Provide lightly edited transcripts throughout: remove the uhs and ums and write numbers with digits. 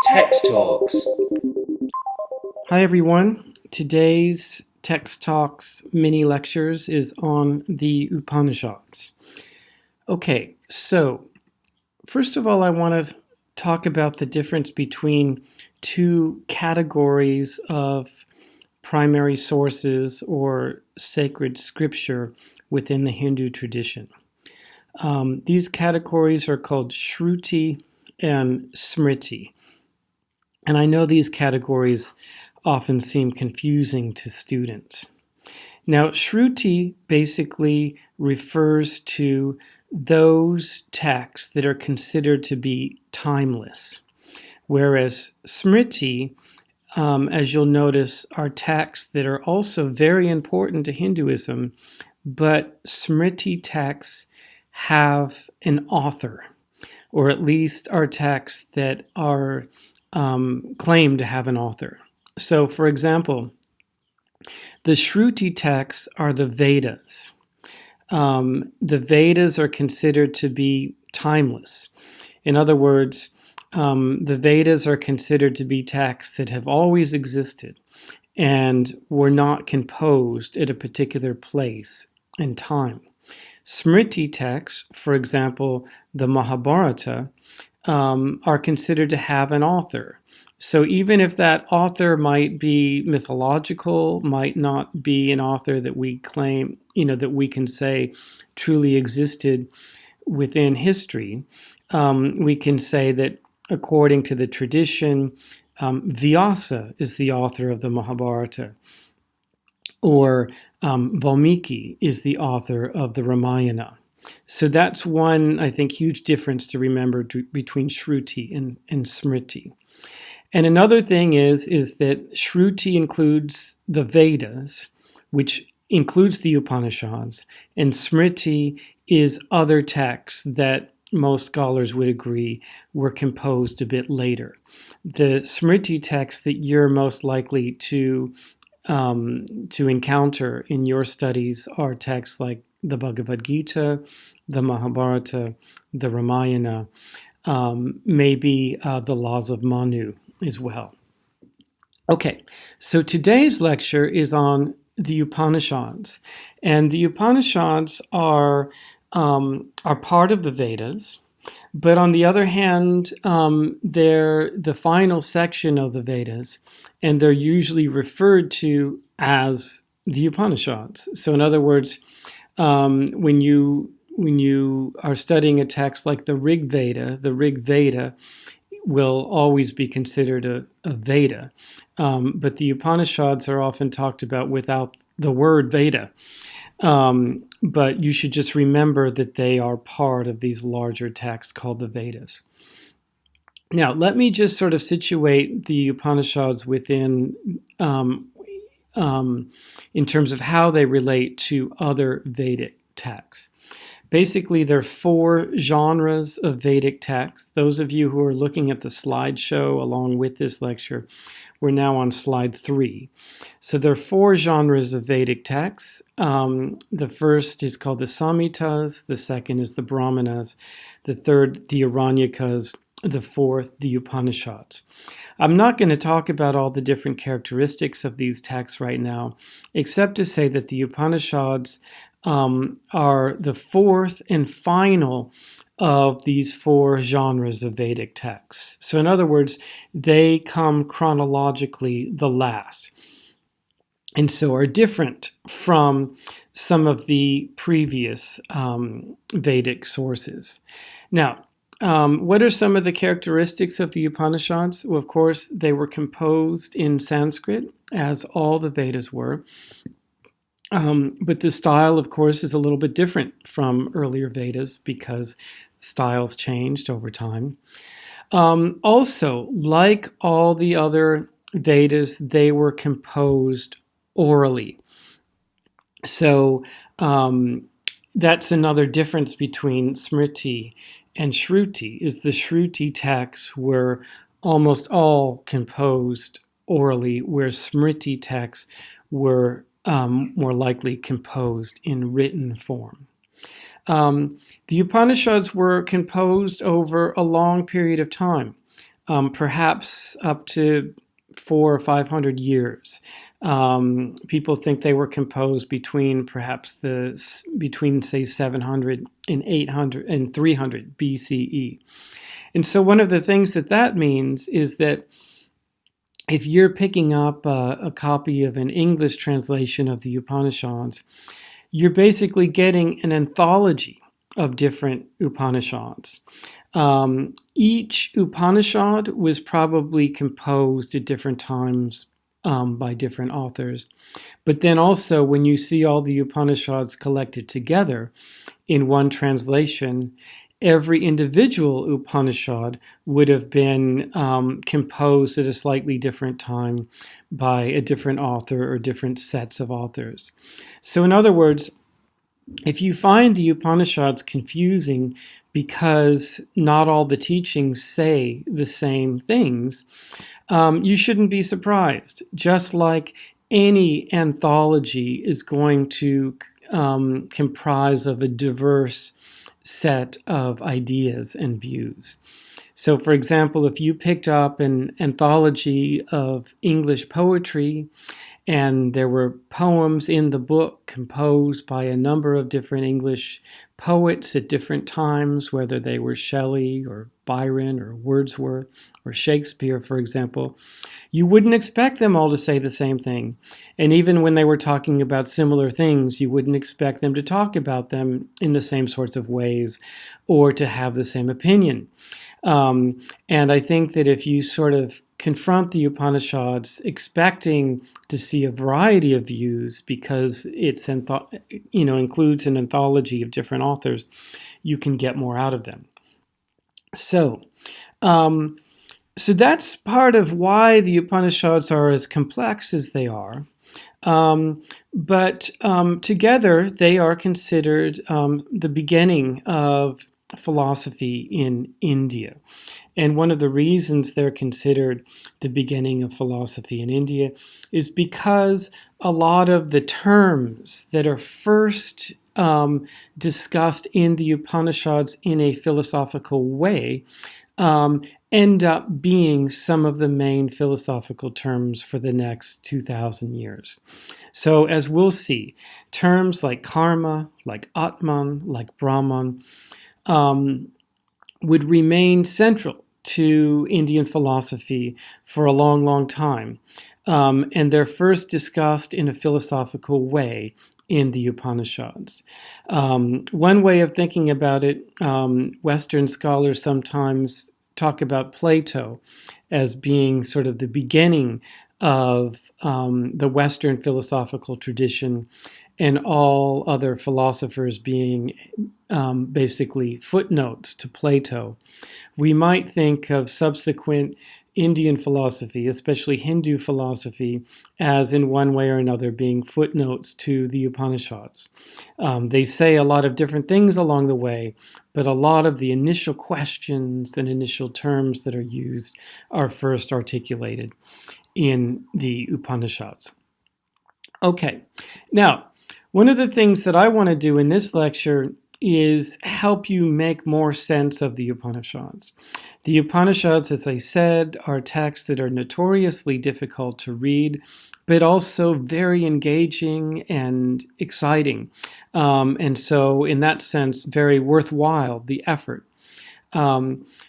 Text Talks. Hi everyone. Today's Text Talks mini lectures is on the Upanishads. Okay, so first of all I want to talk about the difference between two categories of primary sources or sacred scripture within the Hindu tradition. These categories are called Shruti and Smriti. And I know these categories often seem confusing to students. Now, Shruti basically refers to those texts that are considered to be timeless, whereas Smriti, as you'll notice, are texts that are also very important to Hinduism, but Smriti texts have an author, or at least are texts that are claim to have an author. So, for example, the Shruti texts are the Vedas. The Vedas are considered to be timeless. In other words, the Vedas are considered to be texts that have always existed and were not composed at a particular place and time. Smriti texts, for example, the Mahabharata, are considered to have an author. So even if that author might be mythological, might not be an author that we claim, that we can say truly existed within history, we can say that according to the tradition, Vyasa is the author of the Mahabharata, or Valmiki is the author of the Ramayana. So that's one, I think, huge difference to remember between Shruti and Smriti. And another thing is that Shruti includes the Vedas, which includes the Upanishads, and Smriti is other texts that most scholars would agree were composed a bit later. The Smriti texts that you're most likely to encounter in your studies are texts like the Bhagavad Gita, the Mahabharata, the Ramayana, maybe the laws of Manu as well. Okay, so today's lecture is on the Upanishads, and the Upanishads are part of the Vedas, but on the other hand, they're the final section of the Vedas, and they're usually referred to as the Upanishads. So in other words, when you are studying a text like the Rig Veda will always be considered a Veda. But the Upanishads are often talked about without the word Veda. But you should just remember that they are part of these larger texts called the Vedas. Now, let me just sort of situate the Upanishads within in terms of how they relate to other Vedic texts. Basically, there are four genres of Vedic texts. Those of you who are looking at the slideshow along with this lecture, we're now on slide 3. So there are four genres of Vedic texts. The first is called the Samhitas, the second is the Brahmanas, the third, the Aranyakas, the fourth, the Upanishads. I'm not going to talk about all the different characteristics of these texts right now, except to say that the Upanishads are the fourth and final of these four genres of Vedic texts. So in other words, they come chronologically the last, and so are different from some of the previous Vedic sources. Now, what are some of the characteristics of the Upanishads? Well, of course, they were composed in Sanskrit, as all the Vedas were. But the style, of course, is a little bit different from earlier Vedas because styles changed over time. Also, like all the other Vedas, they were composed orally. So that's another difference between Smriti and Shruti, is the Shruti texts were almost all composed orally, where Smriti texts were more likely composed in written form. The Upanishads were composed over a long period of time, perhaps up to 400 or 500 years. People think they were composed between say 700 and 800 and 300 BCE. And so one of the things that means is that if you're picking up a copy of an English translation of the Upanishads, you're basically getting an anthology of different Upanishads. Each Upanishad was probably composed at different times by different authors. But then also, when you see all the Upanishads collected together in one translation, every individual Upanishad would have been composed at a slightly different time by a different author or different sets of authors. So in other words, if you find the Upanishads confusing because not all the teachings say the same things, you shouldn't be surprised. Just like any anthology is going to comprise of a diverse set of ideas and views. So, for example, if you picked up an anthology of English poetry and there were poems in the book composed by a number of different English poets at different times, whether they were Shelley or Byron or Wordsworth or Shakespeare, for example, you wouldn't expect them all to say the same thing. And even when they were talking about similar things, you wouldn't expect them to talk about them in the same sorts of ways or to have the same opinion. And I think that if you sort of confront the Upanishads expecting to see a variety of views because it's includes an anthology of different authors, you can get more out of them. So that's part of why the Upanishads are as complex as they are. But together they are considered the beginning of philosophy in India. And one of the reasons they're considered the beginning of philosophy in India is because a lot of the terms that are first discussed in the Upanishads in a philosophical way end up being some of the main philosophical terms for the next 2,000 years. So as we'll see, terms like karma, like Atman, like Brahman, would remain central to Indian philosophy for a long, long time. And they're first discussed in a philosophical way in the Upanishads. One way of thinking about it, Western scholars sometimes talk about Plato as being sort of the beginning of the Western philosophical tradition, and all other philosophers being basically footnotes to Plato. We might think of subsequent Indian philosophy, especially Hindu philosophy, as in one way or another being footnotes to the Upanishads. They say a lot of different things along the way, but a lot of the initial questions and initial terms that are used are first articulated in the Upanishads. Okay, now, one of the things that I want to do in this lecture is help you make more sense of the Upanishads. The Upanishads, as I said, are texts that are notoriously difficult to read, but also very engaging and exciting. And so, in that sense, very worthwhile, the effort.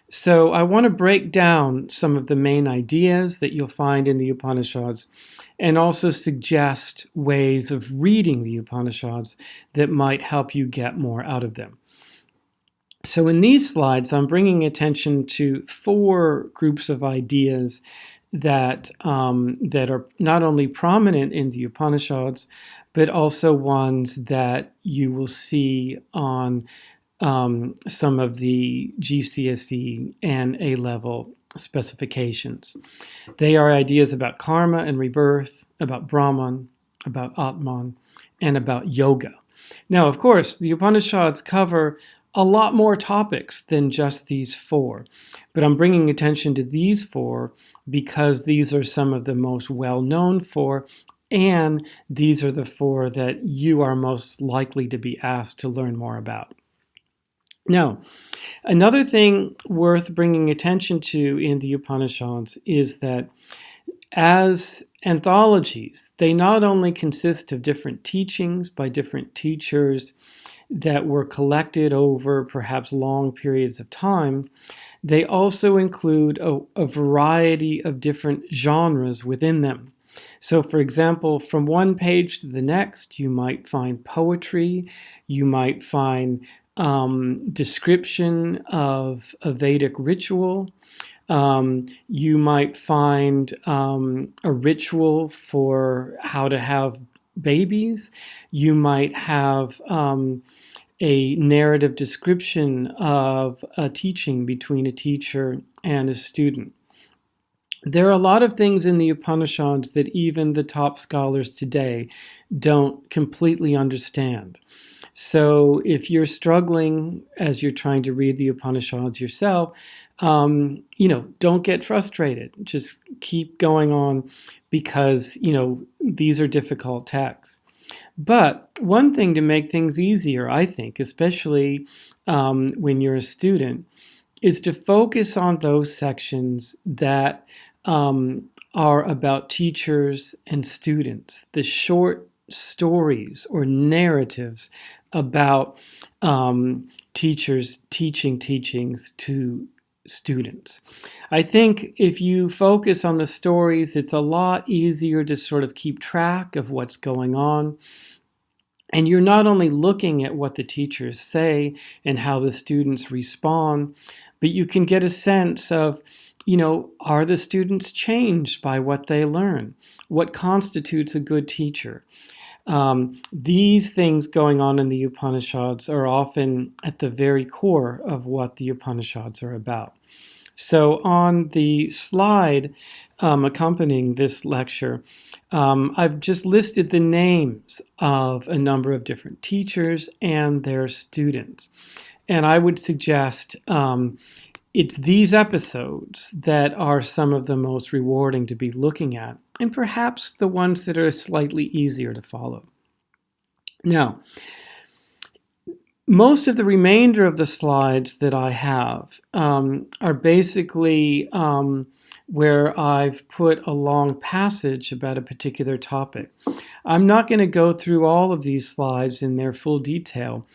So I want to break down some of the main ideas that you'll find in the Upanishads and also suggest ways of reading the Upanishads that might help you get more out of them. So in these slides, I'm bringing attention to 4 groups of ideas that are not only prominent in the Upanishads, but also ones that you will see on some of the GCSE and A-level specifications. They are ideas about karma and rebirth, about Brahman, about Atman, and about yoga. Now, of course, the Upanishads cover a lot more topics than just these 4, but I'm bringing attention to these 4 because these are some of the most well-known 4, and these are the 4 that you are most likely to be asked to learn more about. Now, another thing worth bringing attention to in the Upanishads is that as anthologies, they not only consist of different teachings by different teachers that were collected over perhaps long periods of time, they also include a variety of different genres within them. So, for example, from one page to the next, you might find poetry, you might find description of a Vedic ritual, you might find a ritual for how to have babies, you might have a narrative description of a teaching between a teacher and a student. There are a lot of things in the Upanishads that even the top scholars today don't completely understand. So if you're struggling as you're trying to read the Upanishads yourself, don't get frustrated. Just keep going on because, these are difficult texts. But one thing to make things easier, I think, especially when you're a student, is to focus on those sections that are about teachers and students, the short stories or narratives about teachers teaching teachings to students. I think if you focus on the stories, it's a lot easier to sort of keep track of what's going on. And you're not only looking at what the teachers say and how the students respond, but you can get a sense of, are the students changed by what they learn? What constitutes a good teacher? These things going on in the Upanishads are often at the very core of what the Upanishads are about. So on the slide accompanying this lecture, I've just listed the names of a number of different teachers and their students. And I would suggest it's these episodes that are some of the most rewarding to be looking at, and perhaps the ones that are slightly easier to follow. Now, most of the remainder of the slides that I have are basically where I've put a long passage about a particular topic. I'm not going to go through all of these slides in their full detail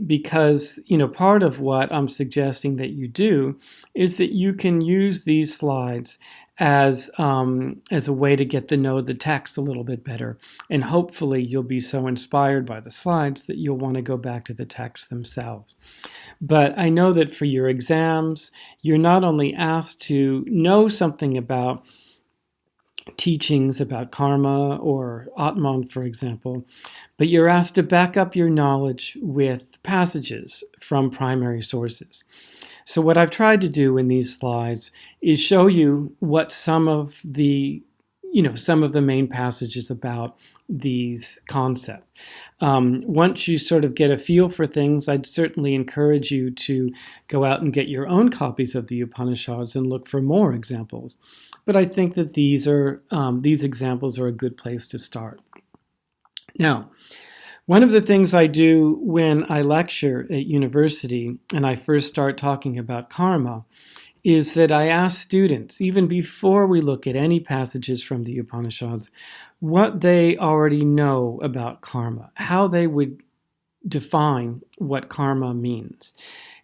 because, part of what I'm suggesting that you do is that you can use these slides as a way to get to know the text a little bit better. And hopefully you'll be so inspired by the slides that you'll want to go back to the text themselves. But I know that for your exams, you're not only asked to know something about teachings about karma or Atman, for example, but you're asked to back up your knowledge with passages from primary sources. So what I've tried to do in these slides is show you what some of the main passages about these concepts. Once you sort of get a feel for things, I'd certainly encourage you to go out and get your own copies of the Upanishads and look for more examples. But I think that these examples are a good place to start. Now, one of the things I do when I lecture at university and I first start talking about karma is that I ask students, even before we look at any passages from the Upanishads, what they already know about karma, how they would define what karma means.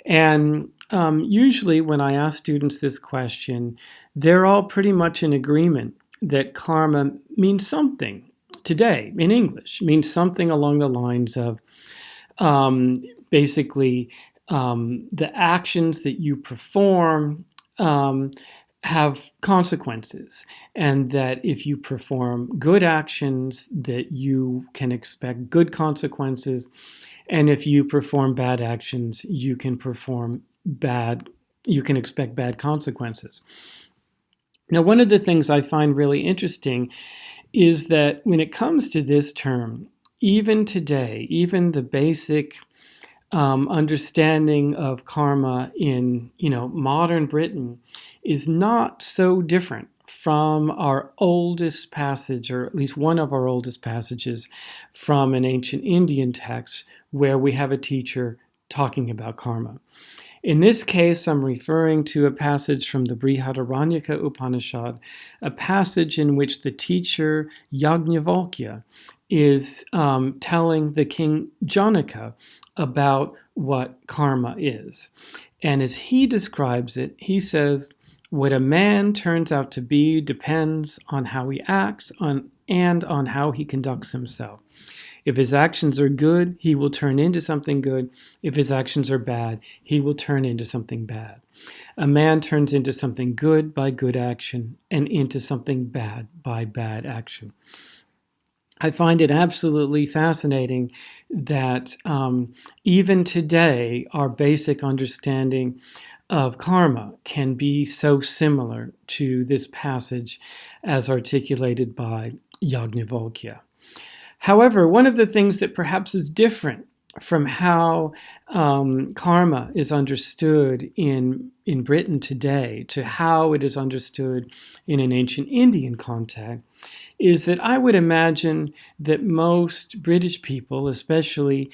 And usually when I ask students this question, they're all pretty much in agreement that karma means something. Today, in English, means something along the lines of basically the actions that you perform have consequences, and that if you perform good actions, that you can expect good consequences, and if you perform bad actions, you can expect bad consequences. Now, one of the things I find really interesting is that when it comes to this term, even today, even the basic understanding of karma in modern Britain is not so different from our oldest passage, or at least one of our oldest passages from an ancient Indian text, where we have a teacher talking about karma. In this case, I'm referring to a passage from the Brihadaranyaka Upanishad, a passage in which the teacher Yajnavalkya is telling the king Janaka about what karma is. And as he describes it, he says, what a man turns out to be depends on how he acts and on how he conducts himself. If his actions are good, he will turn into something good. If his actions are bad, he will turn into something bad. A man turns into something good by good action and into something bad by bad action. I find it absolutely fascinating that even today, our basic understanding of karma can be so similar to this passage as articulated by Yajnavalkya. However, one of the things that perhaps is different from how karma is understood in Britain today to how it is understood in an ancient Indian context is that I would imagine that most British people, especially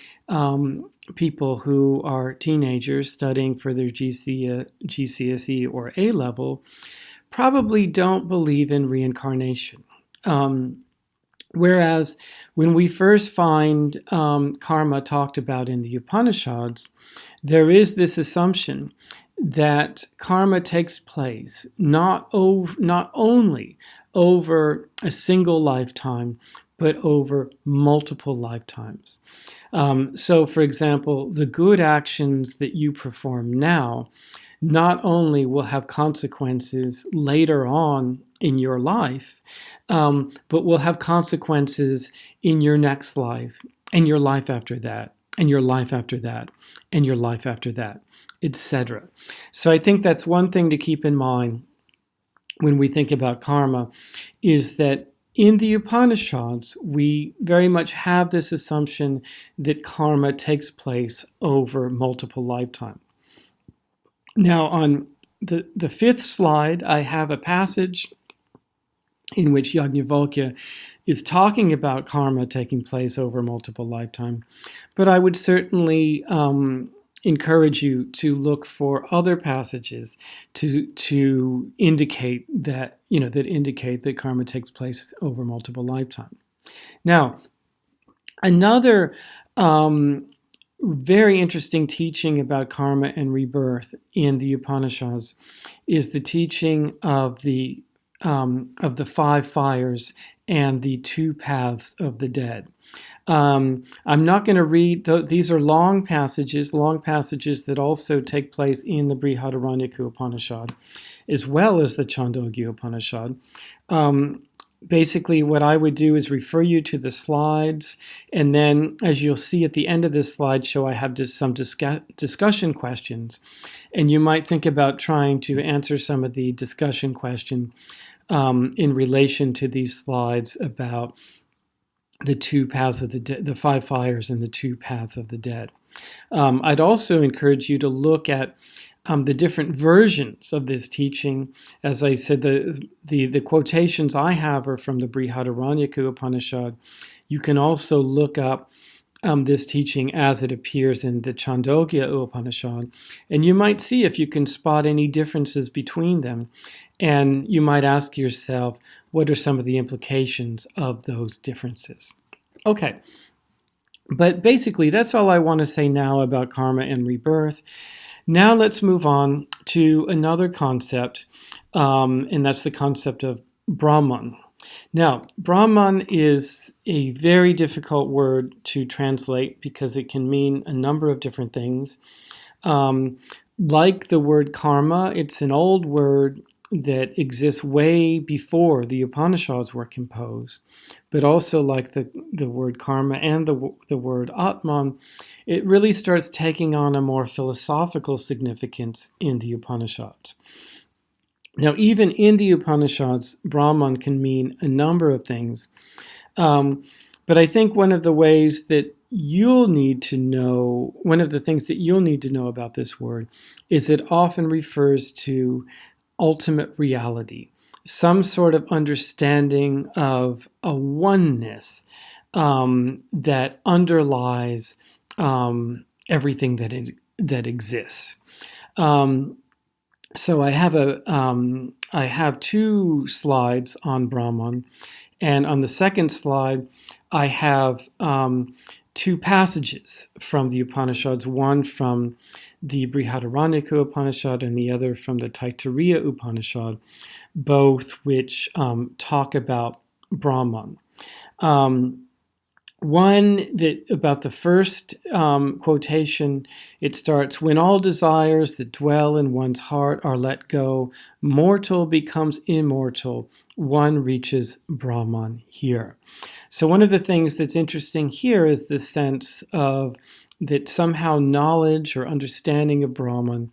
people who are teenagers studying for their GCSE or A level, probably don't believe in reincarnation. Whereas when we first find karma talked about in the Upanishads, there is this assumption that karma takes place not only over a single lifetime, but over multiple lifetimes. So, for example, the good actions that you perform now not only will have consequences later on in your life, but will have consequences in your next life, and your life after that, and your life after that, and your life after that, etc. So I think that's one thing to keep in mind when we think about karma, is that in the Upanishads, we very much have this assumption that karma takes place over multiple lifetimes. Now, on the fifth slide, I have a passage in which Yajnavalkya is talking about karma taking place over multiple lifetimes. But I would certainly encourage you to look for other passages to indicate that, that karma takes place over multiple lifetimes. Now, another very interesting teaching about karma and rebirth in the Upanishads is the teaching of the five fires and the two paths of the dead. I'm not going to read, these are long passages that also take place in the Brihadaranyaka Upanishad, as well as the Chandogya Upanishad. Basically, what I would do is refer you to the slides, and then, as you'll see at the end of this slideshow, I have just some discussion questions, and you might think about trying to answer some of the discussion questions in relation to these slides about the two paths of the five fires and the two paths of the dead. I'd also encourage you to look at the different versions of this teaching. As I said, the quotations I have are from the Brihadaranyaka Upanishad. You can also look up this teaching as it appears in the Chandogya Upanishad, and you might see if you can spot any differences between them. And you might ask yourself, what are some of the implications of those differences? Okay, but basically that's all I want to say now about karma and rebirth. Now let's move on to another concept, and that's the concept of Brahman. Now, Brahman is a very difficult word to translate because it can mean a number of different things. Like the word karma, it's an old word that exists way before the Upanishads were composed. But also like the word karma and the word Atman, it really starts taking on a more philosophical significance in the Upanishads. Now, even in the Upanishads, Brahman can mean a number of things. But I think one of the things that you'll need to know about this word is it often refers to ultimate reality, some sort of understanding of a oneness that underlies everything that exists. So I have two slides on Brahman, and on the second slide, I have two passages from the Upanishads, one from the Brihadaranyaka Upanishad and the other from the Taittiriya Upanishad, both which talk about Brahman. One that about the first quotation, it starts, when all desires that dwell in one's heart are let go, mortal becomes immortal, one reaches Brahman here. So one of the things that's interesting here is the sense of that somehow knowledge or understanding of Brahman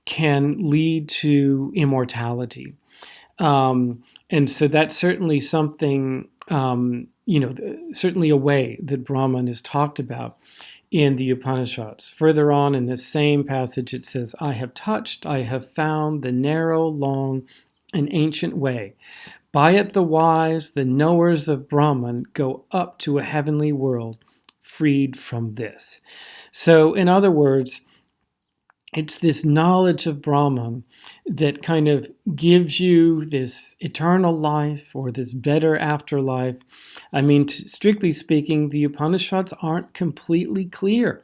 can lead to immortality. And so that's certainly something, certainly a way that Brahman is talked about in the Upanishads. Further on in this same passage, it says, I have found the narrow, long, and ancient way. By it the wise, the knowers of Brahman, go up to a heavenly world, freed from this. So, in other words, it's this knowledge of Brahman that kind of gives you this eternal life or this better afterlife. I mean, strictly speaking, the Upanishads aren't completely clear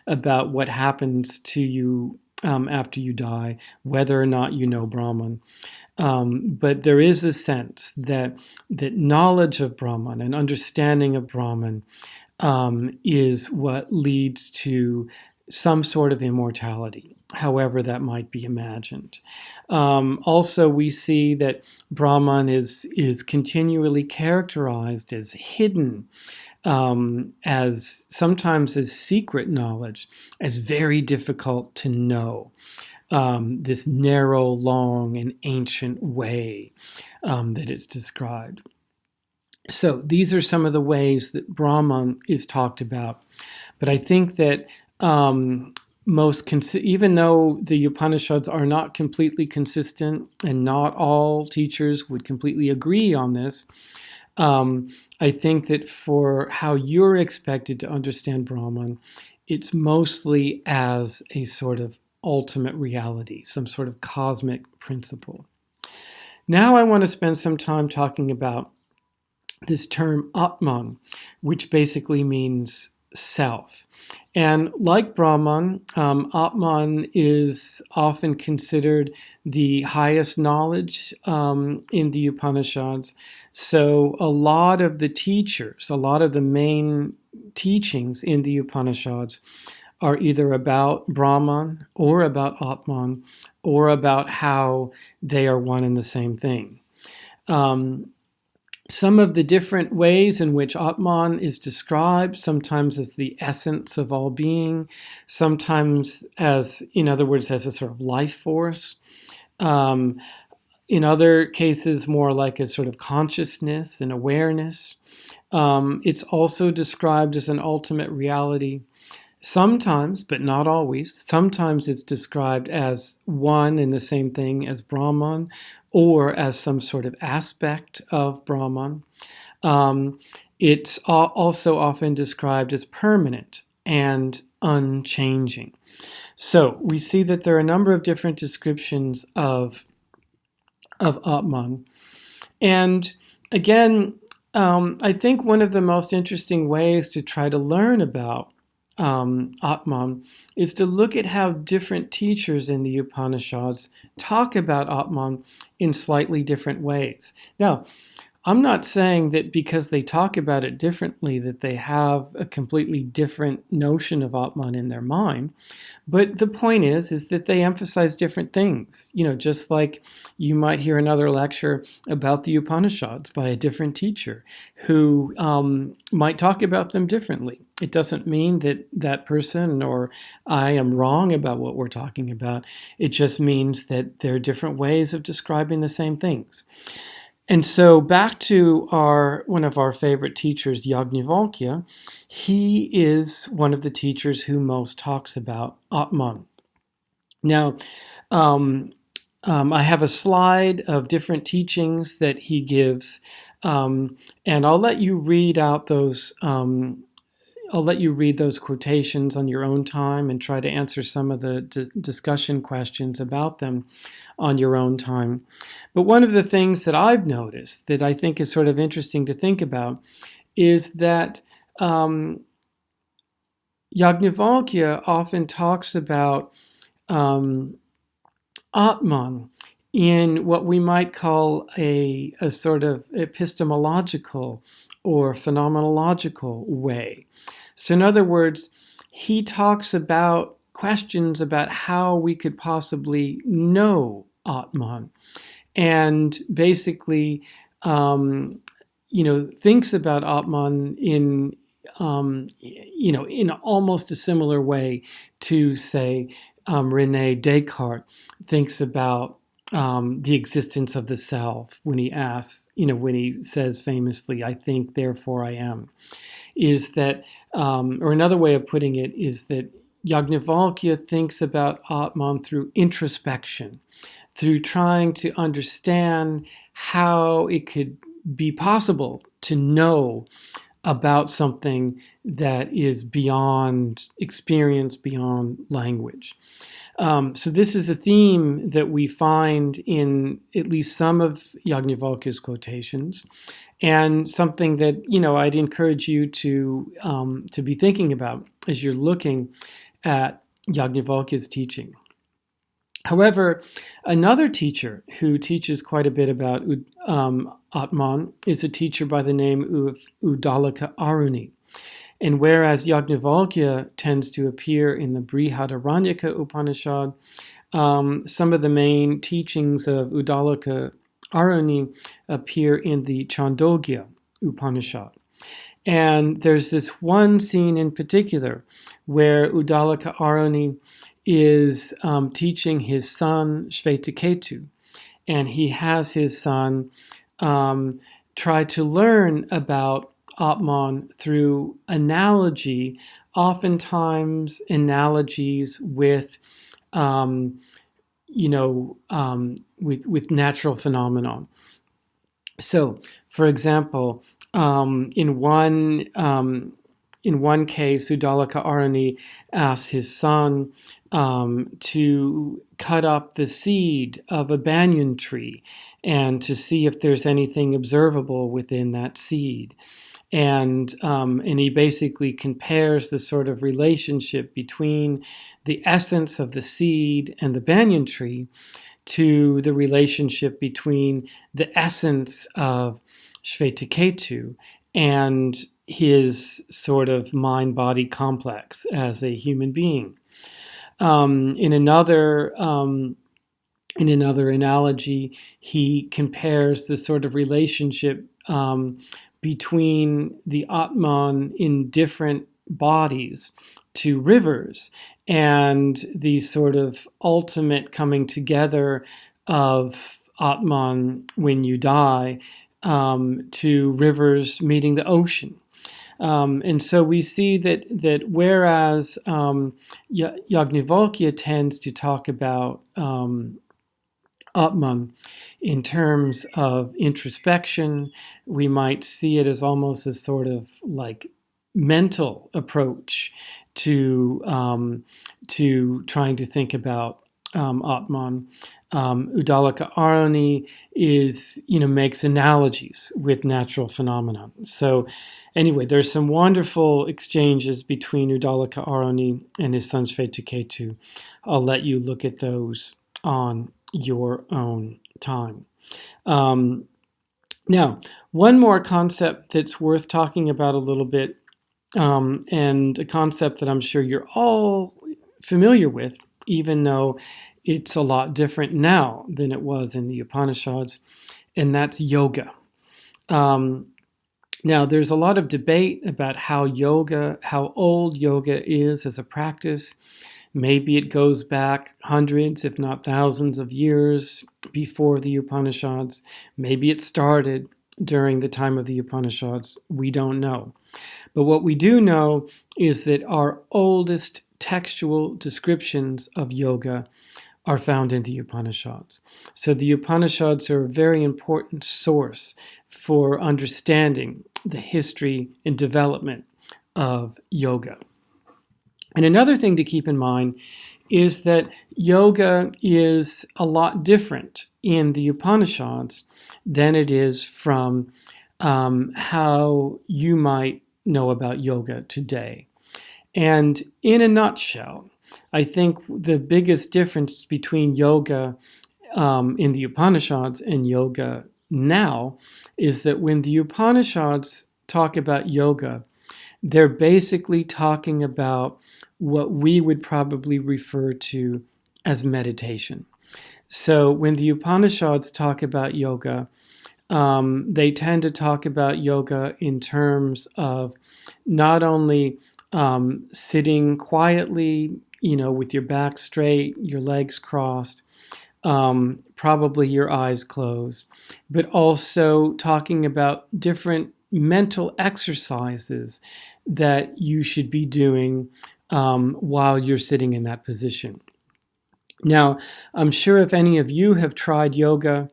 about what happens to you after you die, whether or not you know Brahman. But there is a sense that knowledge of Brahman and understanding of Brahman is what leads to some sort of immortality, however that might be imagined. Also, we see that Brahman is continually characterized as hidden, as sometimes as secret knowledge, as very difficult to know. This narrow, long, and ancient way that it's described. So these are some of the ways that Brahman is talked about. But I think that even though the Upanishads are not completely consistent and not all teachers would completely agree on this, I think that for how you're expected to understand Brahman, it's mostly as a sort of ultimate reality, some sort of cosmic principle. Now I want to spend some time talking about this term Atman, which basically means self. And like Brahman, Atman is often considered the highest knowledge in the Upanishads. So a lot of the main teachings in the Upanishads are either about Brahman or about Atman or about how they are one and the same thing. Some of the different ways in which Atman is described, sometimes as the essence of all being, sometimes as, in other words, as a sort of life force. In other cases, more like a sort of consciousness and awareness. It's also described as an ultimate reality. Sometimes, but not always, sometimes it's described as one and the same thing as Brahman or as some sort of aspect of Brahman. It's also often described as permanent and unchanging. So we see that there are a number of different descriptions of Atman. And again, I think one of the most interesting ways to try to learn about Atman is to look at how different teachers in the Upanishads talk about Atman in slightly different ways. Now, I'm not saying that because they talk about it differently that they have a completely different notion of Atman in their mind, but the point is that they emphasize different things. You know, just like you might hear another lecture about the Upanishads by a different teacher who might talk about them differently. It doesn't mean that that person or I am wrong about what we're talking about. It just means that there are different ways of describing the same things. And so back to one of our favorite teachers, Yajnavalkya, he is one of the teachers who most talks about Atman. Now, I have a slide of different teachings that he gives, and I'll let you read out those I'll let you read those quotations on your own time and try to answer some of the discussion questions about them on your own time. But one of the things that I've noticed that I think is sort of interesting to think about is that Yajnavalkya often talks about Atman in what we might call a sort of epistemological or phenomenological way. So in other words, he talks about questions about how we could possibly know Atman, and basically, thinks about Atman in in almost a similar way to, say, Rene Descartes thinks about the existence of the self when he asks, when he says famously, "I think, therefore I am." Is that, or another way of putting it is that Yajnavalkya thinks about Atman through introspection, through trying to understand how it could be possible to know about something that is beyond experience, beyond language. So this is a theme that we find in at least some of Yajnavalkya's quotations, and something that I'd encourage you to be thinking about as you're looking at Yajnavalkya's teaching. However, another teacher who teaches quite a bit about Atman is a teacher by the name of Uddalaka Aruni. And whereas Yajnavalkya tends to appear in the Brihadaranyaka Upanishad, some of the main teachings of Uddalaka Aruni appear in the Chandogya Upanishad. And there's this one scene in particular where Uddalaka Aruni is teaching his son Shvetaketu, and he has his son try to learn about Atman through analogy, oftentimes analogies with with natural phenomenon. So, for example, in one case, Uddalaka Aruni asks his son to cut up the seed of a banyan tree and to see if there's anything observable within that seed. And he basically compares the sort of relationship between the essence of the seed and the banyan tree to the relationship between the essence of Shvetaketu and his sort of mind-body complex as a human being. In another analogy, he compares the sort of relationship between the Atman in different bodies to rivers, and the sort of ultimate coming together of Atman when you die to rivers meeting the ocean. And so we see that whereas Yajnavalkya tends to talk about Atman in terms of introspection, we might see it as almost a sort of like mental approach to trying to think about Atman. Uddalaka Aruni makes analogies with natural phenomena. So anyway, there's some wonderful exchanges between Uddalaka Aruni and his son Shvetaketu. I'll let you look at those on your own time. Now, one more concept that's worth talking about a little bit, and a concept that I'm sure you're all familiar with, even though it's a lot different now than it was in the Upanishads, and that's yoga. Now, there's a lot of debate about how old yoga is as a practice. Maybe it goes back hundreds, if not thousands of years before the Upanishads. Maybe it started during the time of the Upanishads. We don't know. But what we do know is that our oldest textual descriptions of yoga are found in the Upanishads. So the Upanishads are a very important source for understanding the history and development of yoga. And another thing to keep in mind is that yoga is a lot different in the Upanishads than it is from how you might know about yoga today. And in a nutshell, I think the biggest difference between yoga in the Upanishads and yoga now is that when the Upanishads talk about yoga, they're basically talking about what we would probably refer to as meditation. So when the Upanishads talk about yoga, they tend to talk about yoga in terms of not only sitting quietly, with your back straight, your legs crossed, probably your eyes closed, but also talking about different mental exercises that you should be doing while you're sitting in that position. Now, I'm sure if any of you have tried yoga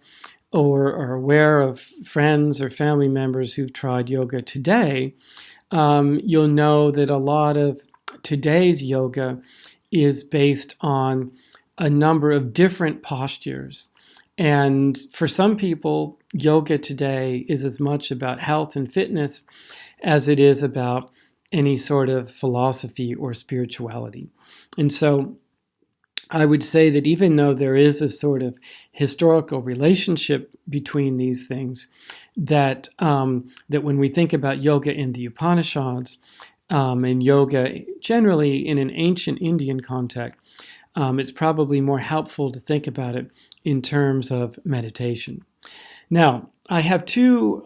or are aware of friends or family members who've tried yoga today, you'll know that a lot of today's yoga is based on a number of different postures. And for some people, yoga today is as much about health and fitness as it is about any sort of philosophy or spirituality. And so I would say that even though there is a sort of historical relationship between these things, that when we think about yoga in the Upanishads and yoga generally in an ancient Indian context, it's probably more helpful to think about it in terms of meditation. Now, I have two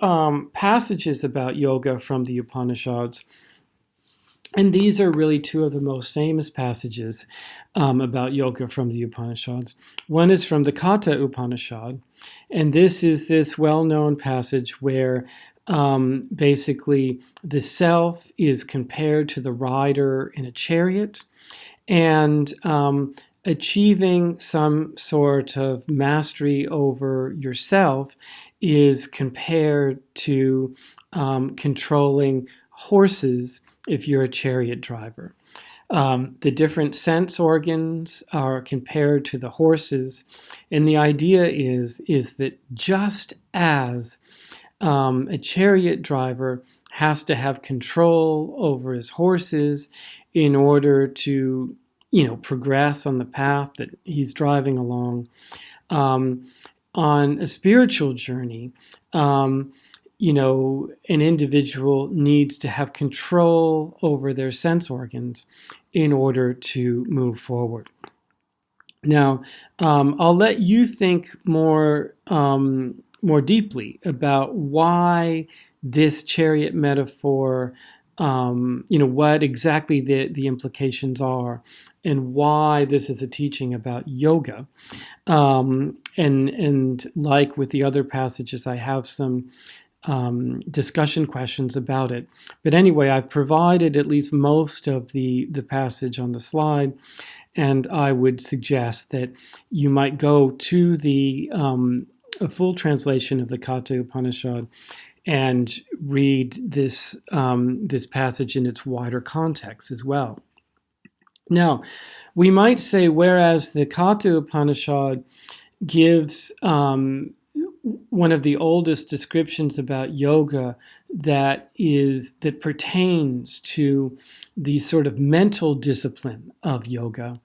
passages about yoga from the Upanishads. And these are really two of the most famous passages about yoga from the Upanishads. One is from the Katha Upanishad, and this is this well-known passage where basically the self is compared to the rider in a chariot, and achieving some sort of mastery over yourself is compared to controlling horses if you're a chariot driver. The different sense organs are compared to the horses, and the idea is that just as a chariot driver has to have control over his horses in order to, progress on the path that he's driving along, on a spiritual journey, an individual needs to have control over their sense organs in order to move forward. Now, I'll let you think more deeply about why this chariot metaphor, what exactly the implications are, and why this is a teaching about yoga. And like with the other passages, I have some discussion questions about it. But anyway, I've provided at least most of the passage on the slide, and I would suggest that you might go to a full translation of the Katha Upanishad and read this passage in its wider context as well. Now, we might say, whereas the Katha Upanishad gives one of the oldest descriptions about yoga that pertains to the sort of mental discipline of yoga,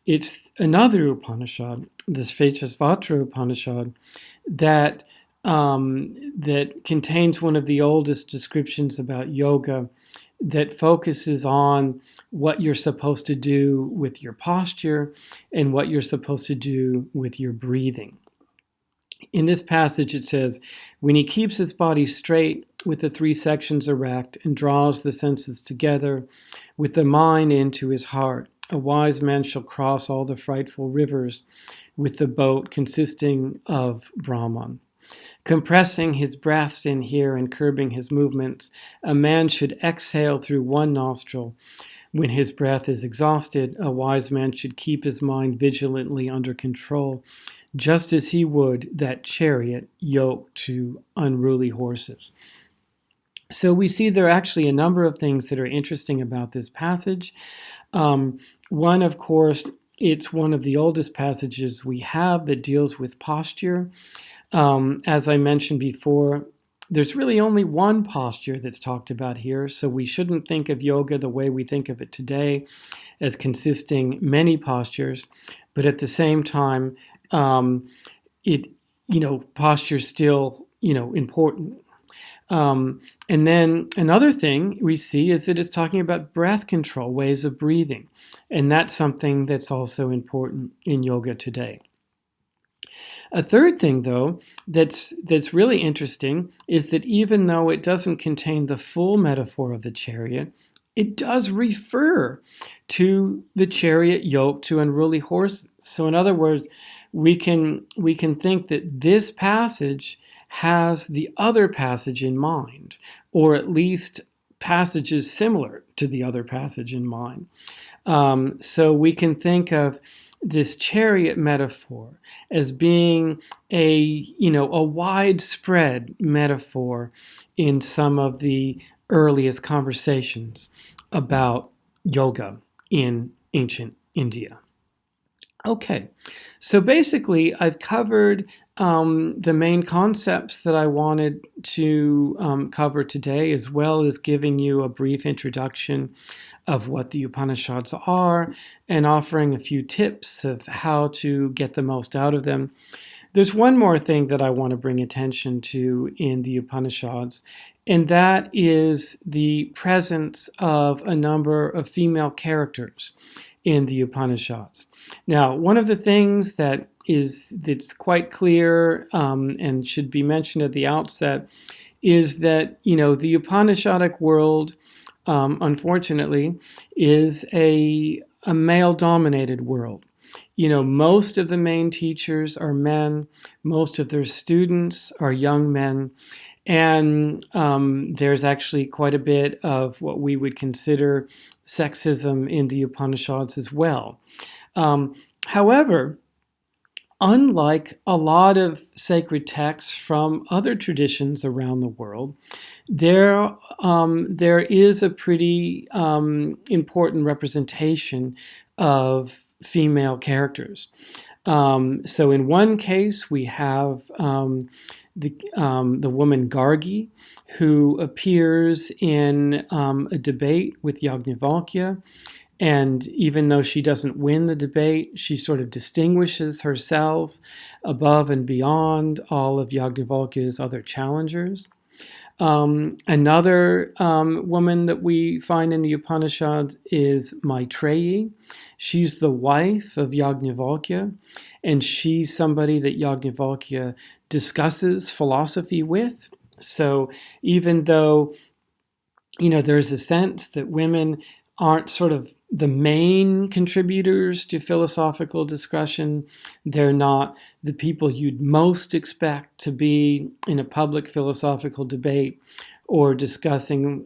it's another Upanishad, the Svechasvatra Upanishad, that contains one of the oldest descriptions about yoga that focuses on what you're supposed to do with your posture and what you're supposed to do with your breathing. In this passage, it says, when he keeps his body straight with the three sections erect and draws the senses together with the mind into his heart, a wise man shall cross all the frightful rivers with the boat consisting of Brahman. Compressing his breaths in here and curbing his movements, a man should exhale through one nostril. When his breath is exhausted, a wise man should keep his mind vigilantly under control, just as he would that chariot yoked to unruly horses. So we see there are actually a number of things that are interesting about this passage. One, of course, it's one of the oldest passages we have that deals with posture. As I mentioned before, there's really only one posture that's talked about here, so we shouldn't think of yoga the way we think of it today, as consisting many postures, but at the same time, posture is still, important. And then another thing we see is that it's talking about breath control, ways of breathing, and that's something that's also important in yoga today. A third thing, though, that's really interesting is that even though it doesn't contain the full metaphor of the chariot, it does refer to the chariot yoked to unruly horses. So in other words, we can think that this passage has the other passage in mind, or at least passages similar to the other passage in mind. So we can think of this chariot metaphor as being a widespread metaphor in some of the earliest conversations about yoga in ancient India. Okay, so basically I've covered the main concepts that I wanted to cover today, as well as giving you a brief introduction of what the Upanishads are and offering a few tips of how to get the most out of them. There's one more thing that I want to bring attention to in the Upanishads, and that is the presence of a number of female characters in the Upanishads. Now, one of the things that's quite clear and should be mentioned at the outset is that the Upanishadic world, unfortunately, is a male-dominated world. Most of the main teachers are men. Most of their students are young men. And there's actually quite a bit of what we would consider sexism in the Upanishads as well. However, unlike a lot of sacred texts from other traditions around the world, there is a pretty important representation of female characters. So in one case, we have the woman Gargi, who appears in a debate with Yajnavalkya. And even though she doesn't win the debate, she sort of distinguishes herself above and beyond all of Yajnavalkya's other challengers. Another woman that we find in the Upanishads is Maitreyi. She's the wife of Yajnavalkya, and she's somebody that Yajnavalkya discusses philosophy with. So even though, there's a sense that women aren't sort of the main contributors to philosophical discussion, they're not the people you'd most expect to be in a public philosophical debate or discussing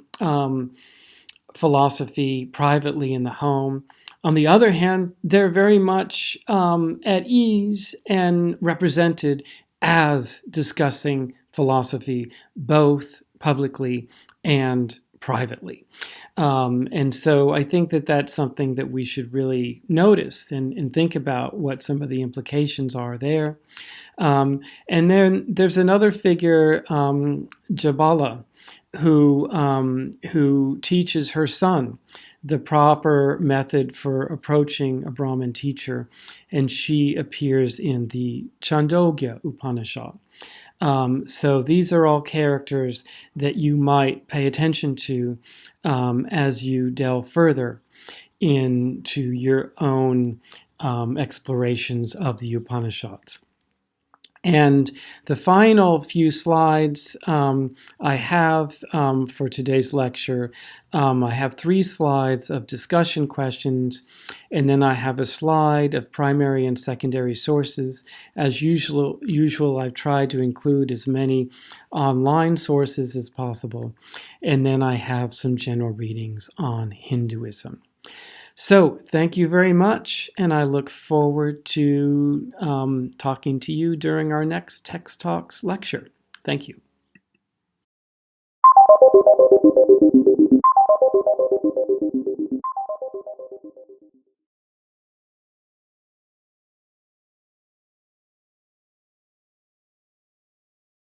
philosophy privately in the home. On the other hand, they're very much at ease and represented as discussing philosophy both publicly and privately. And so I think that that's something that we should really notice and think about what some of the implications are there. And then there's another figure, Jabala, who teaches her son the proper method for approaching a Brahmin teacher, and she appears in the Chandogya Upanishad. So these are all characters that you might pay attention to as you delve further into your own explorations of the Upanishads. And the final few slides I have for today's lecture, I have 3 slides of discussion questions, and then I have a slide of primary and secondary sources. As usual, I've tried to include as many online sources as possible, and then I have some general readings on Hinduism. So thank you very much, and I look forward to talking to you during our next Text Talks lecture. Thank you.